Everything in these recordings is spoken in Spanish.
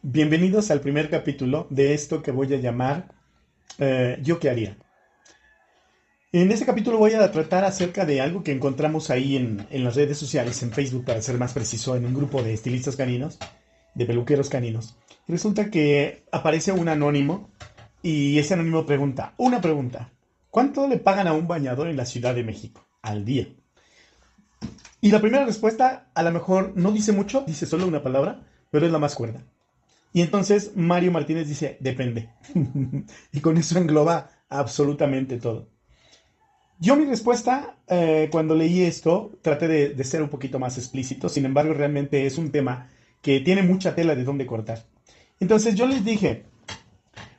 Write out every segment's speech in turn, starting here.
Bienvenidos al primer capítulo de esto que voy a llamar ¿Yo qué haría? En este capítulo voy a tratar acerca de algo que encontramos ahí en las redes sociales, en Facebook para ser más preciso, en un grupo de estilistas caninos, de peluqueros caninos. Y resulta que aparece un anónimo y ese anónimo pregunta, una pregunta, ¿cuánto le pagan a un bañador en la Ciudad de México al día? Y la primera respuesta a lo mejor no dice mucho, dice solo una palabra, pero es la más cuerda. Y entonces Mario Martínez dice, depende. Y con eso engloba absolutamente todo. Yo mi respuesta, cuando leí esto, traté de ser un poquito más explícito, sin embargo realmente es un tema que tiene mucha tela de dónde cortar. Entonces yo les dije,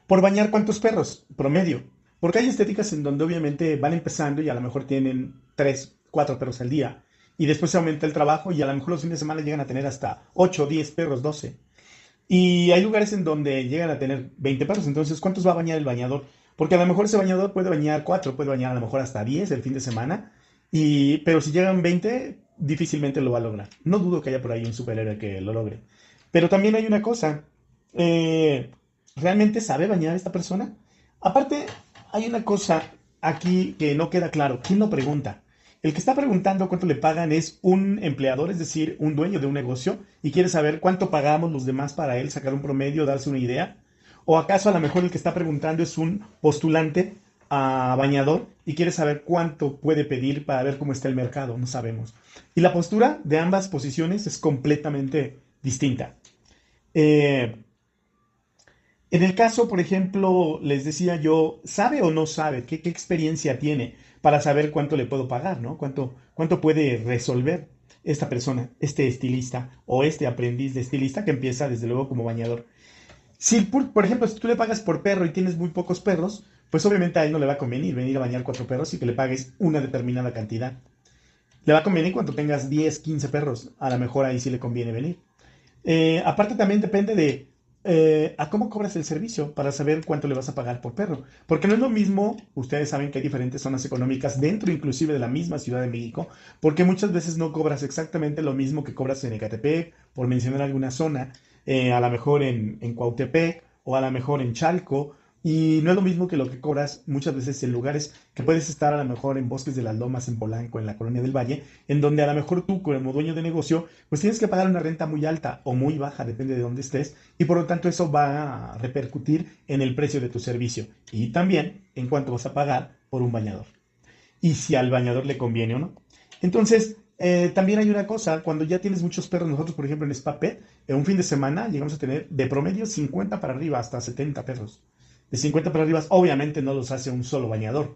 por bañar cuántos perros, promedio. Porque hay estéticas en donde obviamente van empezando y a lo mejor tienen 3 4 perros al día. Y después se aumenta el trabajo y a lo mejor los fines de semana llegan a tener hasta 8 10 perros, 12. Y hay lugares en donde llegan a tener 20 perros. Entonces, ¿cuántos va a bañar el bañador? Porque a lo mejor ese bañador puede bañar 4, puede bañar a lo mejor hasta 10 el fin de semana. Pero si llegan 20, difícilmente lo va a lograr. No dudo que haya por ahí un superhéroe que lo logre. Pero también hay una cosa. eh, ¿Realmente sabe bañar esta persona? Aparte, hay una cosa aquí que no queda claro. ¿Quién lo pregunta? El que está preguntando cuánto le pagan es un empleador, es decir, un dueño de un negocio, y quiere saber cuánto pagamos los demás para él, sacar un promedio, darse una idea. ¿O acaso a lo mejor el que está preguntando es un postulante a bañador y quiere saber cuánto puede pedir para ver cómo está el mercado? No sabemos. Y la postura de ambas posiciones es completamente distinta. Eh, en el caso, por ejemplo, les decía yo, ¿sabe o no sabe? ¿Qué experiencia tiene para saber cuánto le puedo pagar, ¿no? ¿Cuánto puede resolver esta persona, este estilista o este aprendiz de estilista que empieza desde luego como bañador? Si, por ejemplo, si tú le pagas por perro y tienes muy pocos perros, pues obviamente a él no le va a convenir venir a bañar 4 perros y que le pagues una determinada cantidad. Le va a convenir cuando tengas 10, 15 perros. A lo mejor ahí sí le conviene venir. Aparte también depende de a cómo cobras el servicio para saber cuánto le vas a pagar por perro. Porque no es lo mismo, ustedes saben que hay diferentes zonas económicas dentro inclusive de la misma Ciudad de México, porque muchas veces no cobras exactamente lo mismo que cobras en Ecatepec, por mencionar alguna zona, a lo mejor en Cuautepec o a lo mejor en Chalco. Y no es lo mismo que lo que cobras muchas veces en lugares que puedes estar a lo mejor en Bosques de las Lomas, en Polanco, en la Colonia del Valle, en donde a lo mejor tú como dueño de negocio pues tienes que pagar una renta muy alta o muy baja, depende de dónde estés, y por lo tanto eso va a repercutir en el precio de tu servicio y también en cuánto vas a pagar por un bañador y si al bañador le conviene o no. Entonces, también hay una cosa, cuando ya tienes muchos perros, nosotros por ejemplo en Spa Pet, en un fin de semana llegamos a tener de promedio 50 para arriba hasta 70 perros. De 50 para arriba, obviamente no los hace un solo bañador.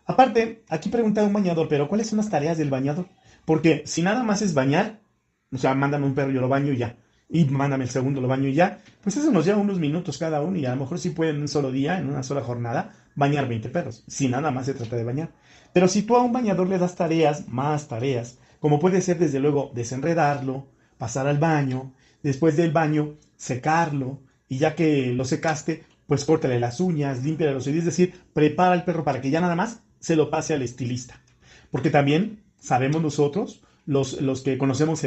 Aparte, aquí pregunta un bañador, pero ¿cuáles son las tareas del bañador? Porque si nada más es bañar, o sea, mándame un perro, yo lo baño y ya. Y mándame el segundo, lo baño y ya. Pues eso nos lleva unos minutos cada uno y a lo mejor sí pueden en un solo día, en una sola jornada, bañar 20 perros. Si nada más se trata de bañar. Pero si tú a un bañador le das tareas, más tareas, como puede ser desde luego desenredarlo, pasar al baño, después del baño secarlo, y ya que lo secaste, pues córtale las uñas, límpiale los oídos, es decir, prepara al perro para que ya nada más se lo pase al estilista. Porque también sabemos nosotros, los que conocemos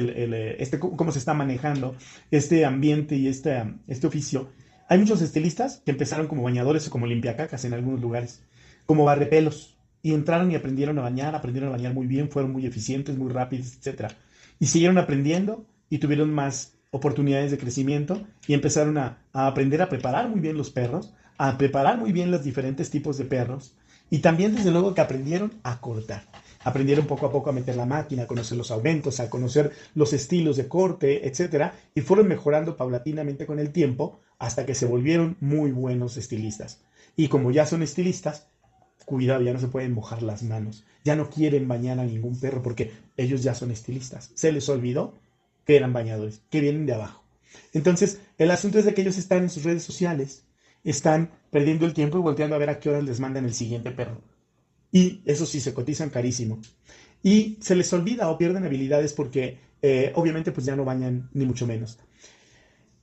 cómo se está manejando este ambiente y este oficio, hay muchos estilistas que empezaron como bañadores o como limpiacacas en algunos lugares, como barrepelos, y entraron y aprendieron a bañar muy bien, fueron muy eficientes, muy rápidos, etcétera. Y siguieron aprendiendo y tuvieron más oportunidades de crecimiento y empezaron a aprender a preparar muy bien los perros, a preparar muy bien los diferentes tipos de perros y también desde luego que aprendieron a cortar. Aprendieron poco a poco a meter la máquina, a conocer los aumentos, a conocer los estilos de corte, etcétera, y fueron mejorando paulatinamente con el tiempo hasta que se volvieron muy buenos estilistas. Y como ya son estilistas, cuidado, ya no se pueden mojar las manos. Ya no quieren bañar a ningún perro porque ellos ya son estilistas. Se les olvidó que eran bañadores, que vienen de abajo. Entonces, el asunto es de que ellos están en sus redes sociales, están perdiendo el tiempo y volteando a ver a qué horas les mandan el siguiente perro. Y eso sí, se cotizan carísimo. Y se les olvida o pierden habilidades porque obviamente pues ya no bañan ni mucho menos.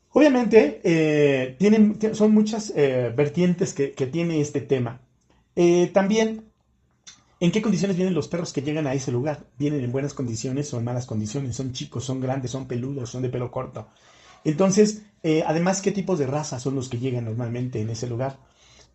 Obviamente son muchas vertientes que tiene este tema. También, ¿en qué condiciones vienen los perros que llegan a ese lugar? ¿Vienen en buenas condiciones o en malas condiciones? ¿Son chicos, son grandes, son peludos, son de pelo corto? Entonces, además, ¿qué tipos de razas son los que llegan normalmente en ese lugar?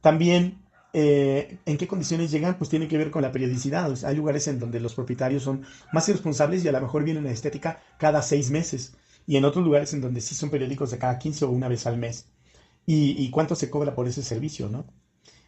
También, ¿en qué condiciones llegan? Pues tiene que ver con la periodicidad. O sea, hay lugares en donde los propietarios son más irresponsables y a lo mejor vienen a estética cada 6 meses. Y en otros lugares en donde sí son periódicos de cada 15 o una vez al mes. ¿Y cuánto se cobra por ese servicio, no?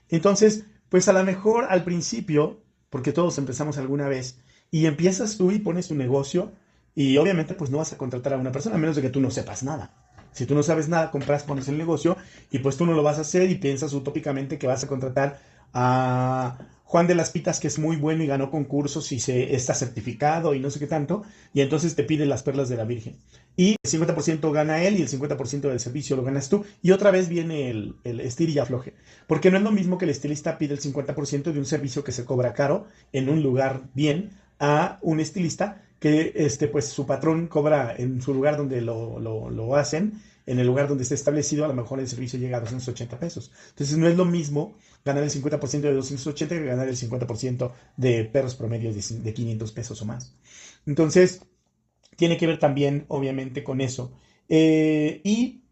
Entonces, pues a lo mejor al principio, porque todos empezamos alguna vez, y empiezas tú y pones tu negocio, y obviamente pues no vas a contratar a una persona, a menos de que tú no sepas nada. Si tú no sabes nada, compras, pones el negocio, y pues tú no lo vas a hacer y piensas utópicamente que vas a contratar a Juan de las Pitas, que es muy bueno y ganó concursos y está certificado y no sé qué tanto, y entonces te pide las perlas de la Virgen. Y el 50% gana él y el 50% del servicio lo ganas tú. Y otra vez viene el estir y afloje. Porque no es lo mismo que el estilista pide el 50% de un servicio que se cobra caro en un lugar bien a un estilista que pues su patrón cobra en su lugar donde lo hacen, en el lugar donde está establecido, a lo mejor el servicio llega a 280 pesos. Entonces no es lo mismo ganar el 50% de 280 que ganar el 50% de perros promedios de 500 pesos o más. Entonces, tiene que ver también, obviamente, con eso. Y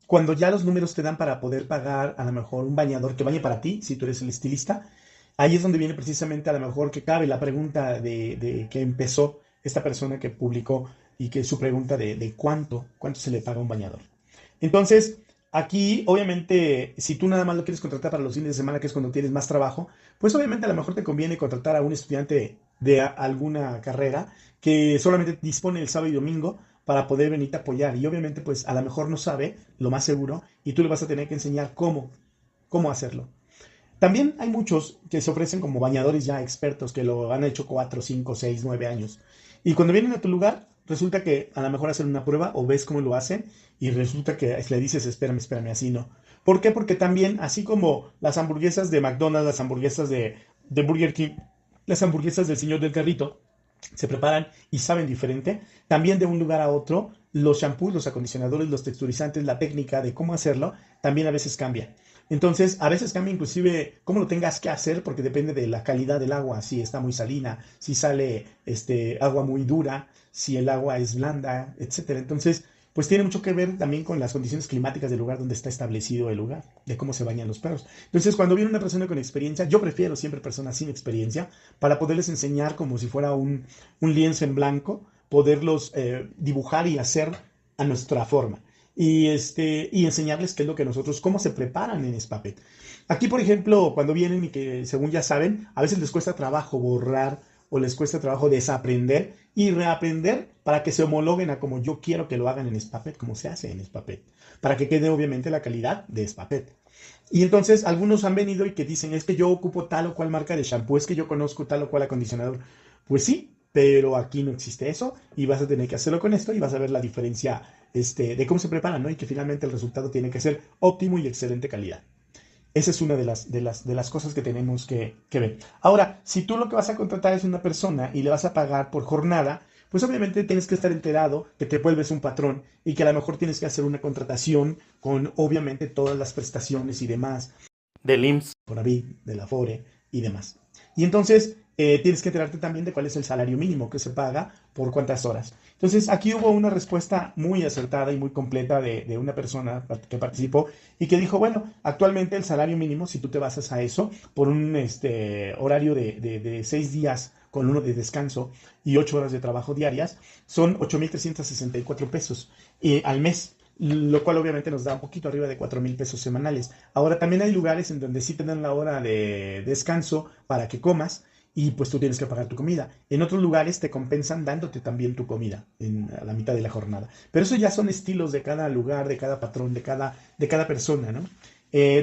cuando ya los números te dan para poder pagar a lo mejor un bañador que bañe para ti, si tú eres el estilista, ahí es donde viene precisamente a lo mejor que cabe la pregunta de que empezó esta persona que publicó y que su pregunta de cuánto se le paga a un bañador. Entonces, aquí, obviamente, si tú nada más lo quieres contratar para los fines de semana, que es cuando tienes más trabajo, pues obviamente a lo mejor te conviene contratar a un estudiante de alguna carrera que solamente dispone el sábado y domingo para poder venirte a apoyar. Y obviamente, pues a lo mejor no sabe, lo más seguro, y tú le vas a tener que enseñar cómo hacerlo. También hay muchos que se ofrecen como bañadores ya expertos, que lo han hecho 4, 5, 6, 9 años. Y cuando vienen a tu lugar, resulta que a lo mejor hacen una prueba o ves cómo lo hacen y resulta que le dices, espérame, así no. ¿Por qué? Porque también, así como las hamburguesas de McDonald's, las hamburguesas de Burger King, las hamburguesas del señor del carrito, se preparan y saben diferente, también de un lugar a otro, los shampoos, los acondicionadores, los texturizantes, la técnica de cómo hacerlo, también a veces cambia. Entonces, a veces cambia inclusive cómo lo tengas que hacer porque depende de la calidad del agua, si está muy salina, si sale agua muy dura, si el agua es blanda, etcétera. Entonces, pues tiene mucho que ver también con las condiciones climáticas del lugar donde está establecido el lugar, de cómo se bañan los perros. Entonces, cuando viene una persona con experiencia, yo prefiero siempre personas sin experiencia para poderles enseñar como si fuera un lienzo en blanco, poderlos dibujar y hacer a nuestra forma y enseñarles qué es lo que nosotros, cómo se preparan en Spapet. Aquí, por ejemplo, cuando vienen y que según ya saben, a veces les cuesta trabajo borrar o les cuesta trabajo desaprender y reaprender para que se homologuen a como yo quiero que lo hagan en Spapet, como se hace en Spapet, para que quede obviamente la calidad de Spapet. Y entonces algunos han venido y que dicen, es que yo ocupo tal o cual marca de shampoo, es que yo conozco tal o cual acondicionador. Pues sí, pero aquí no existe eso y vas a tener que hacerlo con esto y vas a ver la diferencia de cómo se preparan, ¿no? Y que finalmente el resultado tiene que ser óptimo y excelente calidad. Esa es una de las cosas que tenemos que ver. Ahora, si tú lo que vas a contratar es una persona y le vas a pagar por jornada, pues obviamente tienes que estar enterado que te vuelves un patrón y que a lo mejor tienes que hacer una contratación con obviamente todas las prestaciones y demás del IMSS, Fonavid, de la Afore y demás. Y entonces tienes que enterarte también de cuál es el salario mínimo que se paga por cuántas horas. Entonces aquí hubo una respuesta muy acertada y muy completa de una persona que participó y que dijo, bueno, actualmente el salario mínimo, si tú te basas a eso, por un horario de 6 días con uno de descanso y 8 horas de trabajo diarias, son 8,364 pesos al mes, lo cual obviamente nos da un poquito arriba de 4,000 pesos semanales. Ahora, también hay lugares en donde sí te dan la hora de descanso para que comas y pues tú tienes que pagar tu comida. En otros lugares te compensan dándote también tu comida a la mitad de la jornada. Pero eso ya son estilos de cada lugar, de cada patrón, de cada persona, ¿no?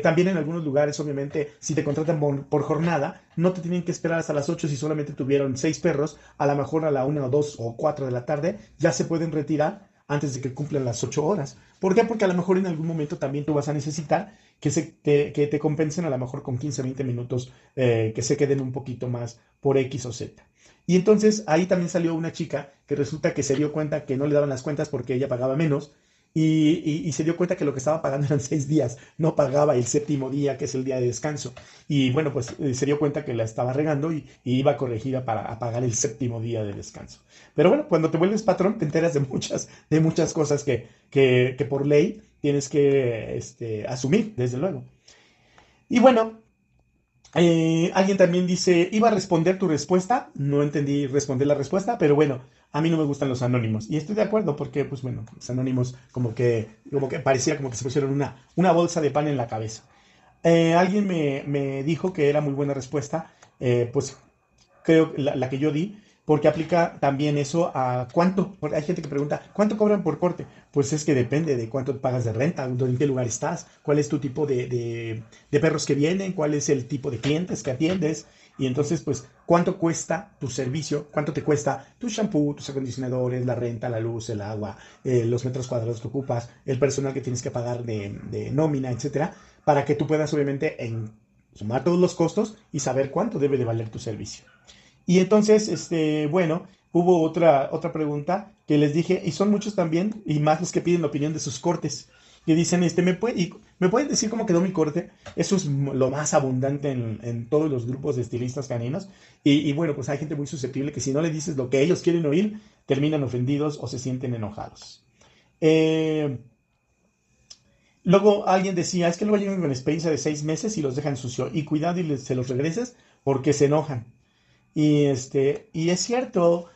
También en algunos lugares, obviamente, si te contratan por jornada, no te tienen que esperar hasta las 8 si solamente tuvieron 6 perros. A lo mejor a la 1 o 2 o 4 de la tarde ya se pueden retirar antes de que cumplan las 8 horas. ¿Por qué? Porque a lo mejor en algún momento también tú vas a necesitar que te compensen a lo mejor con 15 20 minutos, que se queden un poquito más por X o Z. Y entonces ahí también salió una chica que resulta que se dio cuenta que no le daban las cuentas porque ella pagaba menos y se dio cuenta que lo que estaba pagando eran 6 días, no pagaba el séptimo día, que es el día de descanso. Y bueno, pues se dio cuenta que la estaba regando y iba a corregir a pagar el séptimo día de descanso. Pero bueno, cuando te vuelves patrón te enteras de muchas cosas que por ley tienes que asumir, desde luego. Y bueno, alguien también dice, iba a responder tu respuesta, no entendí responder la respuesta, pero bueno, a mí no me gustan los anónimos. Y estoy de acuerdo porque, pues bueno, los anónimos como que parecía como que se pusieron una bolsa de pan en la cabeza. Alguien me dijo que era muy buena respuesta, pues creo que la que yo di, porque aplica también eso a cuánto, porque hay gente que pregunta, ¿cuánto cobran por corte? Pues es que depende de cuánto pagas de renta, en qué lugar estás, cuál es tu tipo de perros que vienen, cuál es el tipo de clientes que atiendes, y entonces, pues, ¿cuánto cuesta tu servicio? ¿Cuánto te cuesta tu shampoo, tus acondicionadores, la renta, la luz, el agua, los metros cuadrados que ocupas, el personal que tienes que pagar de nómina, etcétera? Para que tú puedas, obviamente, sumar todos los costos y saber cuánto debe de valer tu servicio. Y entonces, bueno, hubo otra pregunta que les dije, y son muchos también, y más los que piden la opinión de sus cortes, que dicen, ¿me pueden decir cómo quedó mi corte? Eso es lo más abundante en todos los grupos de estilistas caninos. Y bueno, pues hay gente muy susceptible que si no le dices lo que ellos quieren oír, terminan ofendidos o se sienten enojados. Eh, Luego alguien decía, es que luego llegan con experiencia de 6 meses y los dejan sucio. Y cuidado y se los regreses porque se enojan. Y es cierto,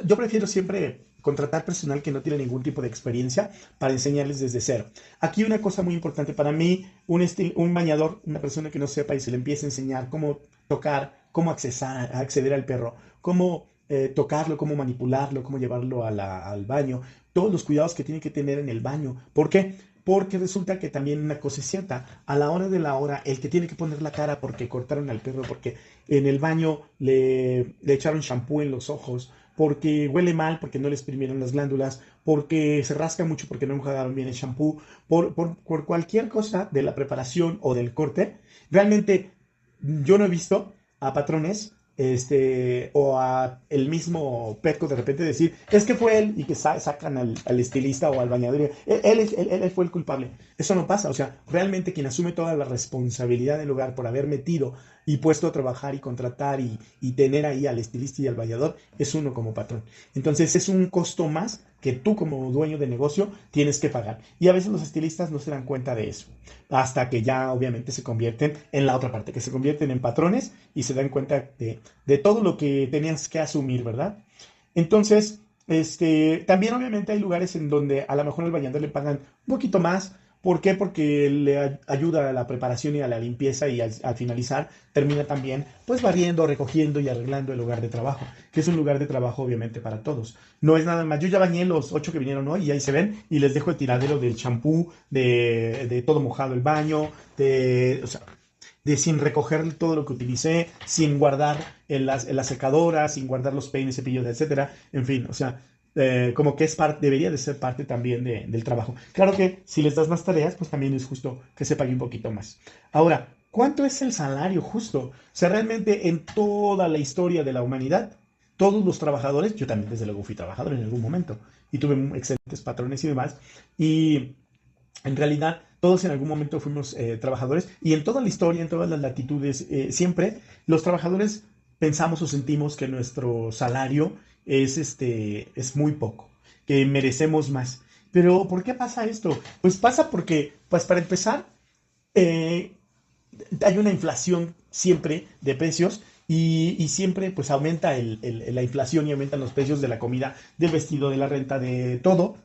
yo prefiero siempre contratar personal que no tiene ningún tipo de experiencia para enseñarles desde cero. Aquí una cosa muy importante para mí, un bañador, una persona que no sepa y se le empieza a enseñar cómo tocar, cómo acceder al perro, cómo tocarlo, cómo manipularlo, cómo llevarlo al baño, todos los cuidados que tiene que tener en el baño. ¿Por qué? Porque resulta que también una cosa es cierta, a la hora de la hora, el que tiene que poner la cara porque cortaron al perro, porque en el baño le echaron shampoo en los ojos, porque huele mal, porque no le exprimieron las glándulas, porque se rasca mucho porque no enjuagaron bien el shampoo, por cualquier cosa de la preparación o del corte, realmente yo no he visto a patrones o a el mismo Petco de repente decir, es que fue él, y que sacan al estilista o al bañador, él fue el culpable. Eso no pasa, o sea, realmente quien asume toda la responsabilidad del lugar por haber metido y puesto a trabajar y contratar y tener ahí al estilista y al bañador, es uno como patrón. Entonces es un costo más que tú como dueño de negocio tienes que pagar. Y a veces los estilistas no se dan cuenta de eso, hasta que ya obviamente se convierten en la otra parte, que se convierten en patrones y se dan cuenta de todo lo que tenías que asumir, ¿verdad? Entonces, también obviamente hay lugares en donde a lo mejor al bañador le pagan un poquito más. ¿Por qué? Porque le ayuda a la preparación y a la limpieza y al finalizar termina también pues barriendo, recogiendo y arreglando el lugar de trabajo, que es un lugar de trabajo obviamente para todos. No es nada más, yo ya bañé los 8 que vinieron hoy y ahí se ven y les dejo el tiradero del champú, de todo mojado el baño, o sea, de sin recoger todo lo que utilicé, sin guardar en la secadora, sin guardar los peines, cepillos, etcétera. En fin, o sea, como que debería de ser parte también del trabajo. Claro que si les das más tareas, pues también es justo que se pague un poquito más. Ahora, ¿cuánto es el salario justo? O sea, realmente en toda la historia de la humanidad, todos los trabajadores, yo también desde luego fui trabajador en algún momento y tuve excelentes patrones y demás, y en realidad todos en algún momento fuimos trabajadores y en toda la historia, en todas las latitudes, siempre los trabajadores pensamos o sentimos que nuestro salario es muy poco, que merecemos más. Pero ¿por qué pasa esto? Pues pasa porque, pues para empezar, eh, hay una inflación siempre de precios y siempre pues aumenta la inflación y aumentan los precios de la comida, del vestido, de la renta, de todo.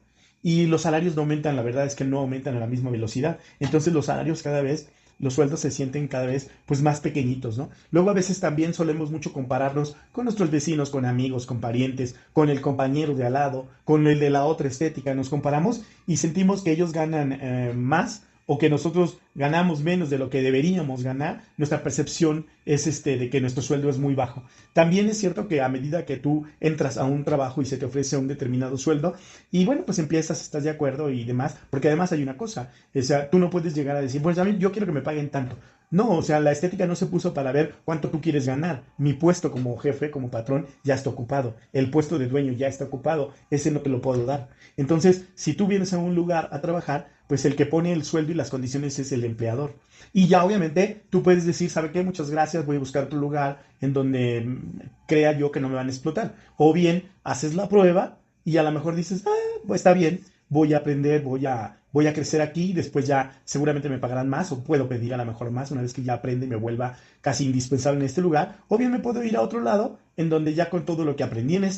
Y los salarios no aumentan, la verdad es que no aumentan a la misma velocidad. Entonces los salarios cada vez, los sueldos se sienten cada vez pues más pequeñitos, ¿no? Luego a veces también solemos mucho compararnos con nuestros vecinos, con amigos, con parientes, con el compañero de al lado, con el de la otra estética. Nos comparamos y sentimos que ellos ganan más o que nosotros ganamos menos de lo que deberíamos ganar, nuestra percepción es de que nuestro sueldo es muy bajo. También es cierto que a medida que tú entras a un trabajo y se te ofrece un determinado sueldo, y bueno, pues empiezas, estás de acuerdo y demás, porque además hay una cosa, o sea, tú no puedes llegar a decir, pues a mí yo quiero que me paguen tanto. No, o sea, la estética no se puso para ver cuánto tú quieres ganar. Mi puesto como jefe, como patrón, ya está ocupado. El puesto de dueño ya está ocupado. Ese no te lo puedo dar. Entonces, si tú vienes a un lugar a trabajar, pues el que pone el sueldo y las condiciones es el empleador. Y ya obviamente tú puedes decir, ¿sabe qué? Muchas gracias, voy a buscar otro lugar en donde crea yo que no me van a explotar. O bien, haces la prueba y a lo mejor dices, pues está bien, voy a aprender, voy a crecer aquí, después ya seguramente me pagarán más o puedo pedir a lo mejor más una vez que ya aprenda y me vuelva casi indispensable en este lugar, o bien me puedo ir a otro lado en donde ya con todo lo que aprendí en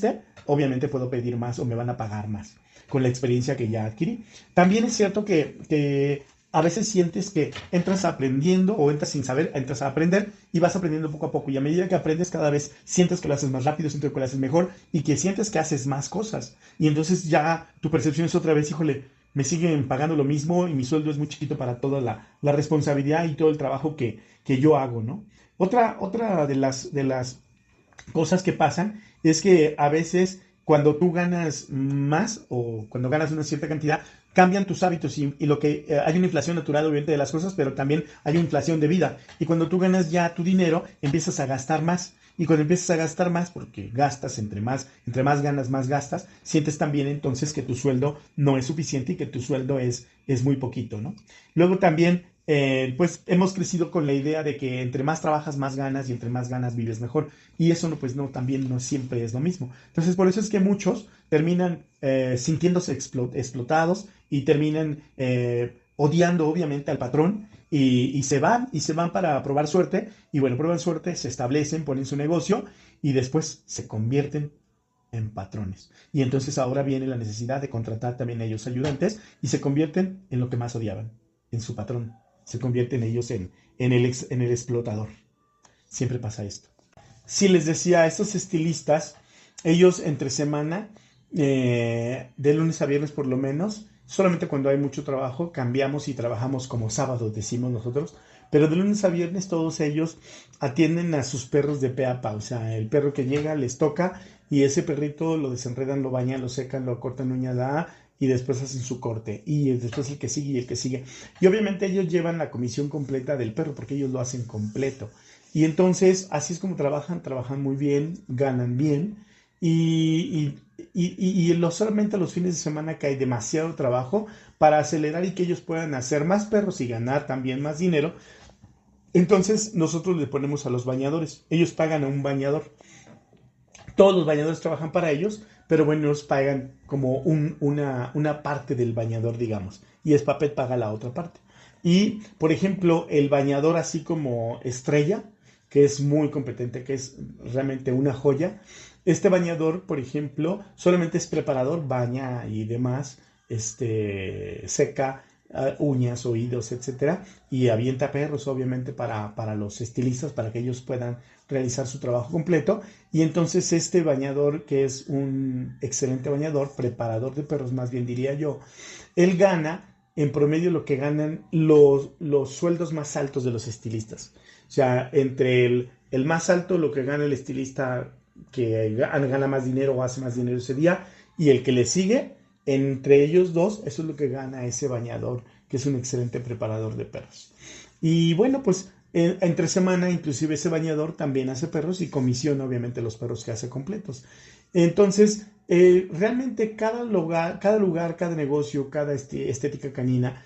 obviamente puedo pedir más o me van a pagar más con la experiencia que ya adquirí. También es cierto que a veces sientes que entras aprendiendo o entras sin saber, entras a aprender y vas aprendiendo poco a poco. Y a medida que aprendes, cada vez sientes que lo haces más rápido, sientes que lo haces mejor y que sientes que haces más cosas. Y entonces ya tu percepción es otra vez, híjole, me siguen pagando lo mismo y mi sueldo es muy chiquito para toda la responsabilidad y todo el trabajo que yo hago, ¿no? Otra de las cosas que pasan es que a veces cuando tú ganas más o cuando ganas una cierta cantidad, cambian tus hábitos y lo que hay una inflación natural obviamente de las cosas, pero también hay una inflación de vida. Y cuando tú ganas ya tu dinero, empiezas a gastar más. Y cuando empiezas a gastar más, porque gastas entre más ganas, más gastas, sientes también entonces que tu sueldo no es suficiente y que tu sueldo es muy poquito, ¿no? Luego también pues hemos crecido con la idea de que entre más trabajas, más ganas y entre más ganas vives mejor. Y eso no, pues no, también no siempre es lo mismo. Entonces, por eso es que muchos terminan sintiéndose explotados y terminan odiando obviamente al patrón y se van para probar suerte. Y bueno, prueban suerte, se establecen, ponen su negocio y después se convierten en patrones. Y entonces ahora viene la necesidad de contratar también a ellos ayudantes y se convierten en lo que más odiaban, en su patrón. Se convierten ellos en el explotador. Siempre pasa esto. Si les decía a estos estilistas, ellos entre semana, de lunes a viernes por lo menos, solamente cuando hay mucho trabajo, cambiamos y trabajamos como sábados, decimos nosotros, pero de lunes a viernes todos ellos atienden a sus perros de pe a pa, o sea, el perro que llega les toca y ese perrito lo desenredan, lo bañan, lo secan, lo cortan uña da y después hacen su corte y después el que sigue y el que sigue. Y obviamente ellos llevan la comisión completa del perro porque ellos lo hacen completo. Y entonces así es como trabajan muy bien, ganan bien y solamente los fines de semana que hay demasiado trabajo para acelerar y que ellos puedan hacer más perros y ganar también más dinero. Entonces nosotros le ponemos a los bañadores, ellos pagan a un bañador. Todos los bañadores trabajan para ellos, pero bueno, nos pagan como una parte del bañador, digamos, y Spapet paga la otra parte. Y, por ejemplo, el bañador así como Estrella, que es muy competente, que es realmente una joya, este bañador, por ejemplo, solamente es preparador, baña y demás, seca uñas, oídos, etcétera, y avienta perros, obviamente, para los estilistas, para que ellos puedan realizar su trabajo completo. Y entonces este bañador, que es un excelente bañador, preparador de perros, más bien diría yo, él gana en promedio lo que ganan los sueldos más altos de los estilistas. O sea, entre el más alto, lo que gana el estilista que gana más dinero o hace más dinero ese día, y el que le sigue, entre ellos dos, eso es lo que gana ese bañador, que es un excelente preparador de perros. Y bueno, pues entre semana, inclusive ese bañador también hace perros y comisiona obviamente los perros que hace completos. Entonces, realmente cada lugar, cada negocio, cada estética canina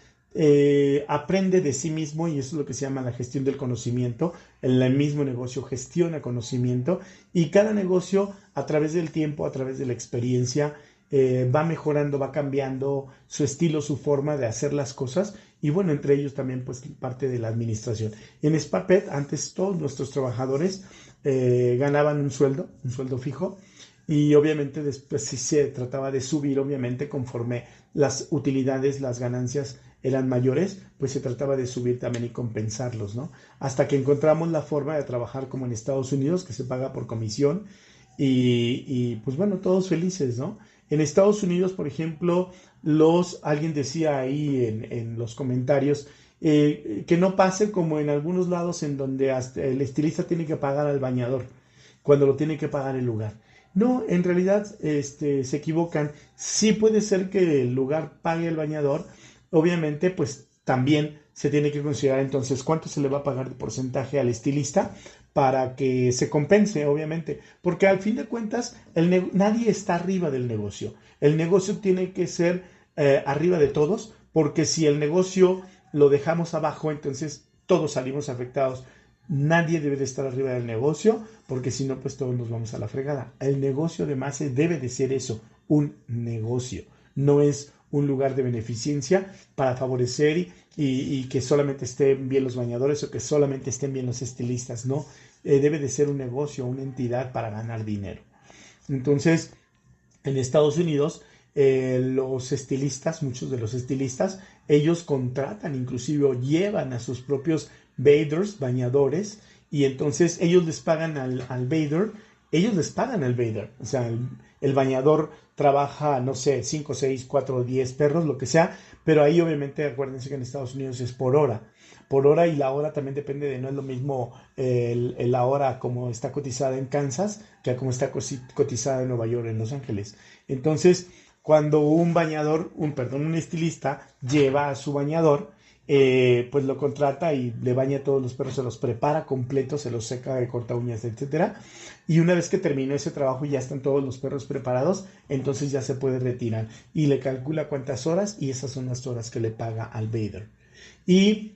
aprende de sí mismo y eso es lo que se llama la gestión del conocimiento. El mismo negocio gestiona conocimiento y cada negocio a través del tiempo, a través de la experiencia, va mejorando, va cambiando su estilo, su forma de hacer las cosas y bueno, entre ellos también pues parte de la administración. En Spapet antes todos nuestros trabajadores ganaban un sueldo fijo y obviamente después sí se trataba de subir, obviamente conforme las utilidades, las ganancias eran mayores, pues se trataba de subir también y compensarlos, ¿no? Hasta que encontramos la forma de trabajar como en Estados Unidos, que se paga por comisión y pues bueno, todos felices, ¿no? En Estados Unidos, por ejemplo, alguien decía ahí en los comentarios que no pase como en algunos lados en donde hasta el estilista tiene que pagar al bañador cuando lo tiene que pagar el lugar. No, en realidad se equivocan. Sí puede ser que el lugar pague el bañador. Obviamente, pues también se tiene que considerar entonces cuánto se le va a pagar de porcentaje al estilista para que se compense, obviamente. Porque al fin de cuentas, nadie está arriba del negocio. El negocio tiene que ser arriba de todos, porque si el negocio lo dejamos abajo, entonces todos salimos afectados. Nadie debe de estar arriba del negocio, porque si no, pues todos nos vamos a la fregada. El negocio además debe de ser eso, un negocio. No es un lugar de beneficencia para favorecer y que solamente estén bien los bañadores o que solamente estén bien los estilistas. No, debe de ser un negocio, una entidad para ganar dinero. Entonces, en Estados Unidos, los estilistas, muchos de los estilistas, ellos contratan inclusive o llevan a sus propios bathers, bañadores, y entonces ellos les pagan al bather, ellos les pagan al bather. O sea, el bañador trabaja, no sé, 5, 6, 4, 10 perros, lo que sea, pero ahí obviamente acuérdense que en Estados Unidos es por hora y la hora también depende de, no es lo mismo la hora como está cotizada en Kansas que como está cotizada en Nueva York, en Los Ángeles. Entonces, cuando un estilista lleva a su bañador, pues lo contrata y le baña a todos los perros, se los prepara completos, se los seca, corta uñas, etcétera. Y una vez que terminó ese trabajo y ya están todos los perros preparados, entonces ya se puede retirar y le calcula cuántas horas y esas son las horas que le paga al bather. Y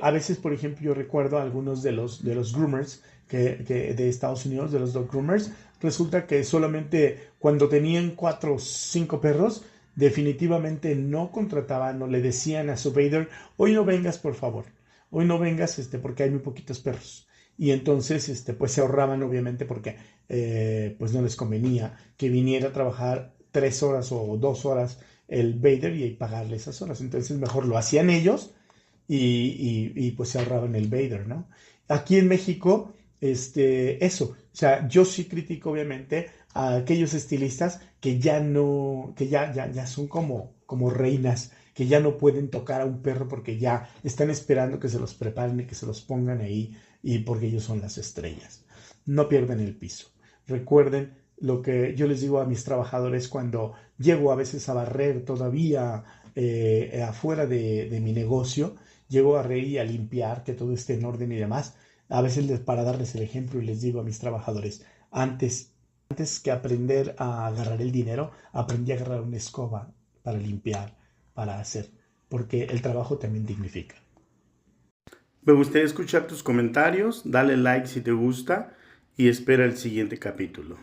a veces, por ejemplo, yo recuerdo a algunos de los groomers de Estados Unidos, de los dog groomers, resulta que solamente cuando tenían 4 o 5 perros, definitivamente no contrataban o le decían a su bather, hoy no vengas, por favor, hoy no vengas porque hay muy poquitos perros. Y entonces, pues se ahorraban, obviamente, porque pues no les convenía que viniera a trabajar 3 horas o 2 horas el bather y pagarle esas horas. Entonces, mejor lo hacían ellos y pues se ahorraban el bather, ¿no? Aquí en México, eso, o sea, yo sí critico obviamente a aquellos estilistas que ya no, que ya son como reinas, que ya no pueden tocar a un perro porque ya están esperando que se los preparen y que se los pongan ahí y porque ellos son las estrellas. No pierdan el piso. Recuerden lo que yo les digo a mis trabajadores cuando llego a veces a barrer todavía afuera de mi negocio, llego a reír y a limpiar, que todo esté en orden y demás. A veces para darles el ejemplo y les digo a mis trabajadores, antes que aprender a agarrar el dinero, aprendí a agarrar una escoba para limpiar, para hacer, porque el trabajo también dignifica. Me gustaría escuchar tus comentarios, dale like si te gusta y espera el siguiente capítulo.